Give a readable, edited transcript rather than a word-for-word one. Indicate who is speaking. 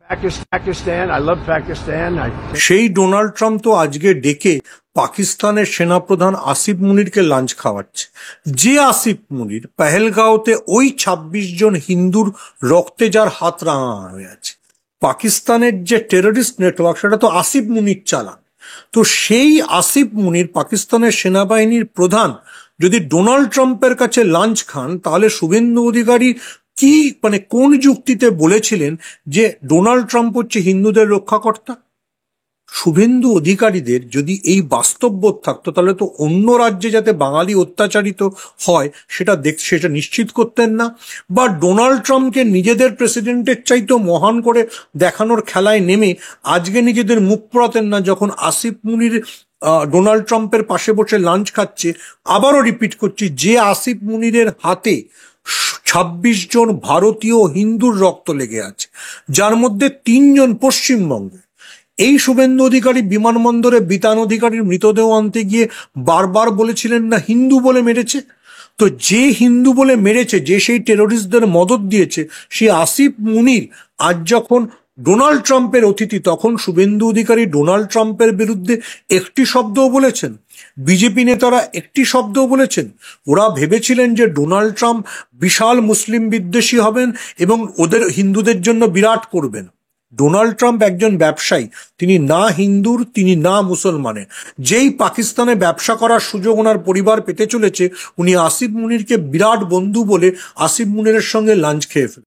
Speaker 1: Pakistan. I love Pakistan.
Speaker 2: সেই Donald Trump তো আজকে ডেকে পাকিস্তানের সেনাপ্রধান আসিফ মুনিরকে লাঞ্চ খাওয়াচ্ছে। যে আসিফ মুনির পেহেলগাঁওতে ওই ২৬ জন হিন্দুর রক্তে যার হাত রাঙা হয়ে আছে, পাকিস্তানের যে টেররিস্ট নেটওয়ার্ক সেটা তো আসিফ মুনির চালান। তো সেই আসিফ মুনির পাকিস্তানের সেনাবাহিনীর প্রধান যদি ডোনাল্ড ট্রাম্পের কাছে লাঞ্চ খান, তাহলে শুভেন্দু অধিকারী কি কোন যুক্তিতে বলেছিলেন যে ডোনাল্ড ট্রাম্প হচ্ছে হিন্দুদের রক্ষাকর্তা? শুভেন্দু অধিকারীদের যদি এই বাস্তববোধ থাকতো, তাহলে তো অন্য রাজ্যে যাতে বাঙালি অত্যাচারিত হয় সেটা নিশ্চিত করতেন না, বা ডোনাল্ড ট্রাম্পকে নিজেদের প্রেসিডেন্টের চাইতেও মহান করে দেখানোর খেলায় নেমে আজকে নিজেদের মুখ পোড়াতেন না, যখন আসিফ মুনির ডোনাল্ড ট্রাম্পের পাশে বসে লাঞ্চ খাচ্ছে। আবারও রিপিট করছি, যে আসিফ মুনিরের হাতে ২৬ জন ভারতীয় হিন্দুর রক্ত লেগে আছে, যার মধ্যে ৩ জন পশ্চিমবঙ্গে। এই শুভেন্দু অধিকারী বিমানবন্দরে বিতান অধিকারীর মৃতদেহ আনতে গিয়ে বারবার বলেছিলেন না হিন্দু বলে মেরেছে। তো যে হিন্দু বলে মেরেছে, যে সেই টেরোরিস্টদের মদত দিয়েছে, সেই আসিফ মুনির আজ যখন ডোনাল্ড ট্রাম্পের অতিথি, তখন শুভেন্দু অধিকারী ডোনাল্ড ট্রাম্পের বিরুদ্ধে একটি শব্দও বলেছেন? বিজেপি নেতারা একটি শব্দও বলেছেন? ওরা ভেবেছিলেন যে ডোনাল্ড ট্রাম্প বিশাল মুসলিম বিদ্বেষী হবেন এবং ওদের হিন্দুদের জন্য বিরাট করবেন। ডোনাল্ড ট্রাম্প একজন ব্যবসায়ী, তিনি না হিন্দুর, তিনি না মুসলমানের। যেই পাকিস্তানে ব্যবসা করার সুযোগ ওনার পরিবার পেতে চলেছে, উনি আসিফ মুনিরকে বিরাট বন্ধু বলে আসিফ মুনিরের সঙ্গে লাঞ্চ খেয়ে ফেলেন।